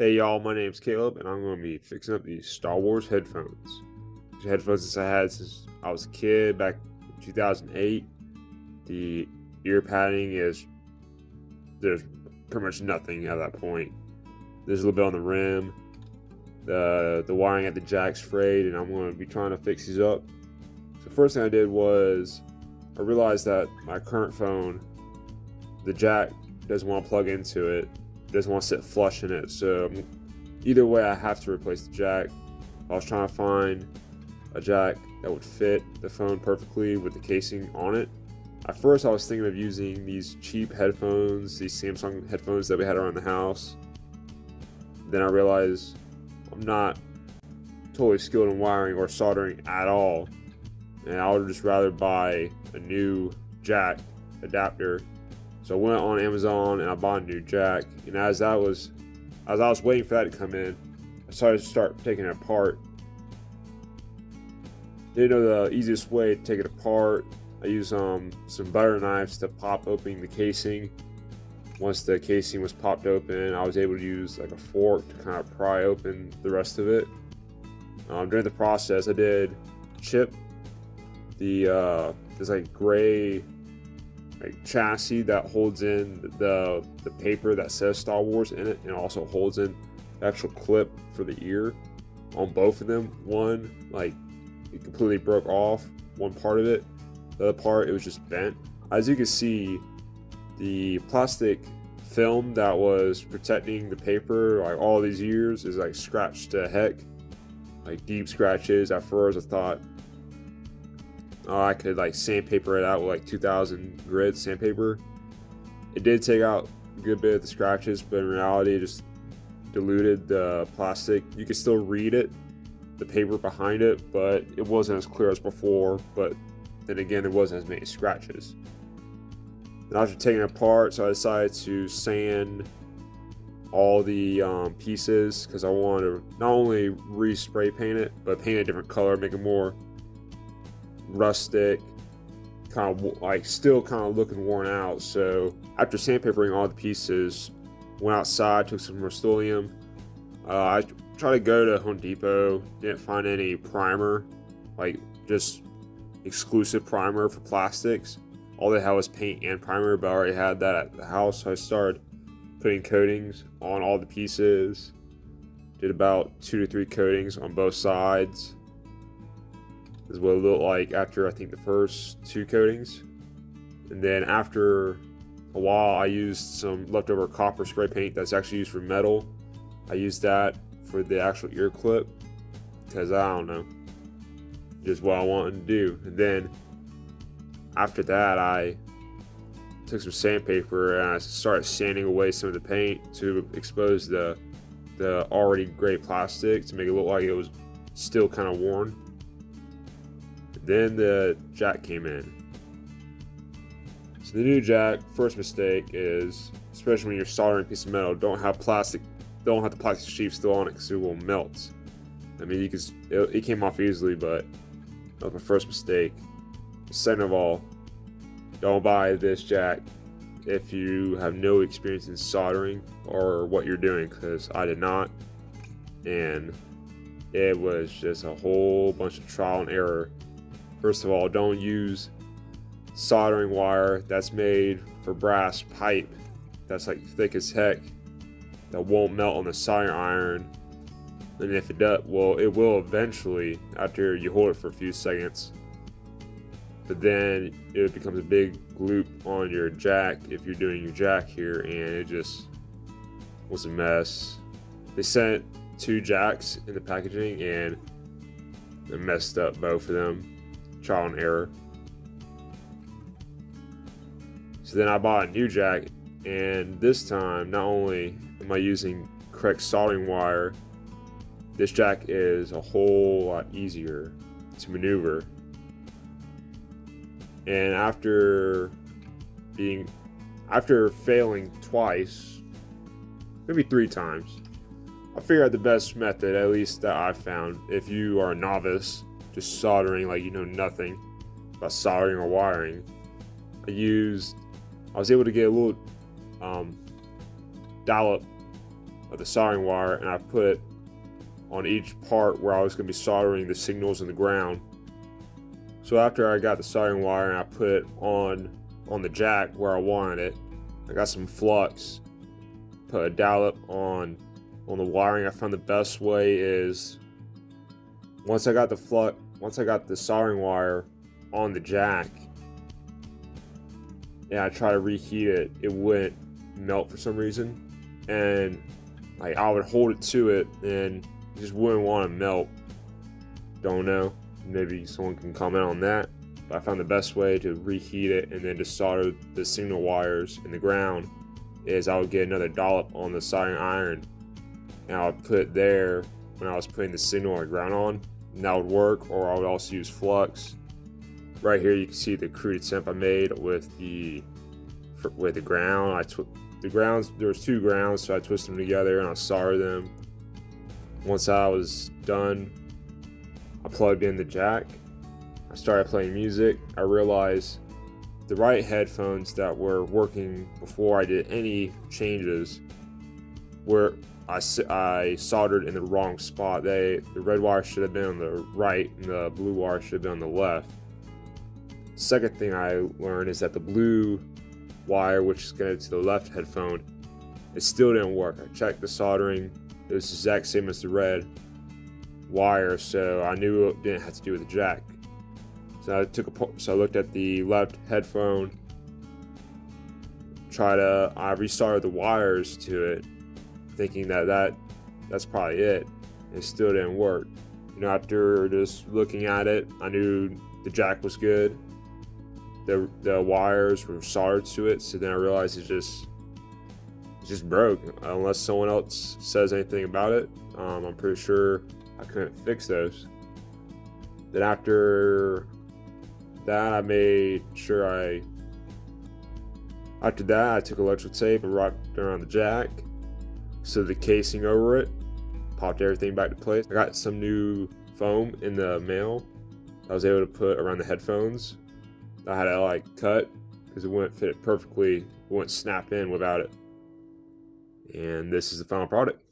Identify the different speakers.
Speaker 1: Hey y'all, my name's Caleb, and I'm going to be fixing up these Star Wars headphones. These headphones that I had since I was a kid back in 2008. The ear padding there's pretty much nothing at that point. There's a little bit on the rim. The wiring at the jack's frayed, and I'm going to be trying to fix these up. So first thing I did was I realized that my current phone, the jack doesn't want to plug into it. Doesn't want to sit flush in it, so either way I have to replace the jack. I was trying to find a jack that would fit the phone perfectly with the casing on it. At first I was thinking of using these cheap headphones, these Samsung headphones that we had around the house. Then I realized I'm not totally skilled in wiring or soldering at all, and I would just rather buy a new jack adapter. So I went on Amazon and I bought a new jack, and as I was waiting for that to come in, I started to start taking it apart. Didn't know the easiest way to take it apart. I used some butter knives to pop open the casing. Once the casing was popped open, I was able to use like a fork to kind of pry open the rest of it. During the process, I did chip this like gray chassis that holds in the paper that says Star Wars in it, and also holds in the actual clip for the ear on both of them. One, like, it completely broke off, one part of it. The other part, it was just bent. As you can see, the plastic film that was protecting the paper like all these years is like scratched to heck, like deep scratches. At first I thought I could like sandpaper it out with like 2000 grit sandpaper. It did take out a good bit of the scratches, but in reality it just diluted the plastic. You could still read it, the paper behind it, but it wasn't as clear as before. But then again, there wasn't as many scratches. And after taking it apart, so I decided to sand all the pieces, because I wanted to not only re-spray paint it, but paint a different color, make it more rustic, kind of like still kind of looking worn out. So after sandpapering all the pieces, went outside, took some Rust-Oleum. I tried to go to Home Depot, didn't find any primer, like just exclusive primer for plastics. All they had was paint and primer, but I already had that at the house, so I started putting coatings on all the pieces. Did about 2 to 3 coatings on both sides. This is what it looked like after I think the first 2 coatings. And then after a while, I used some leftover copper spray paint that's actually used for metal. I used that for the actual ear clip, because I don't know, just what I wanted to do. And then after that, I took some sandpaper and I started sanding away some of the paint to expose the already gray plastic to make it look like it was still kind of worn. Then the jack came in. So the new jack, first mistake is, especially when you're soldering a piece of metal, don't have the plastic sheath still on it, because it will melt. I mean, it came off easily, but that was my first mistake. Second of all, don't buy this jack if you have no experience in soldering or what you're doing, because I did not, and it was just a whole bunch of trial and error. First of all, don't use soldering wire that's made for brass pipe that's like thick as heck, that won't melt on the soldering iron. And if it does, well, it will eventually after you hold it for a few seconds. But then it becomes a big gloop on your jack if you're doing your jack here, and it just was a mess. They sent 2 jacks in the packaging, and they messed up both of them. Trial and error. So then I bought a new jack, and this time not only am I using correct soldering wire, this jack is a whole lot easier to maneuver. And after failing twice, maybe 3 times, I figured out the best method, at least that I found, if you are a novice, just soldering, like you know nothing about soldering or wiring. I was able to get a little dollop of the soldering wire, and I put on each part where I was going to be soldering the signals in the ground. So after I got the soldering wire and I put it on the jack where I wanted it, I got some flux, put a dollop on the wiring. I found the best way is once I got the soldering wire on the jack and I try to reheat it, it wouldn't melt for some reason, and like I would hold it to it and it just wouldn't want to melt. Don't know, maybe someone can comment on that, but I found the best way to reheat it and then to solder the signal wires in the ground is I would get another dollop on the soldering iron and I would put it there when I was putting the signal or ground on, and that would work. Or I would also use flux. Right here you can see the crude attempt I made with the ground. There was 2 grounds, so I twisted them together and I soldered them. Once I was done, I plugged in the jack. I started playing music. I realized the right headphones that were working before I did any changes were I soldered in the wrong spot. The red wire should have been on the right and the blue wire should have been on the left. Second thing I learned is that the blue wire, which is connected to the left headphone, it still didn't work. I checked the soldering, it was the exact same as the red wire, so I knew it didn't have to do with the jack. So I looked at the left headphone, I resoldered the wires to it, thinking that's probably it. It still didn't work. After just looking at it, I knew the jack was good. The wires were soldered to it, so then I realized it just broke. Unless someone else says anything about it, I'm pretty sure I couldn't fix those. Then after that, I took electrical tape and wrapped it around the jack, so the casing over it, popped everything back to place. I got some new foam in the mail I was able to put around the headphones. I had to cut because it wouldn't fit it perfectly. It wouldn't snap in without it. And this is the final product.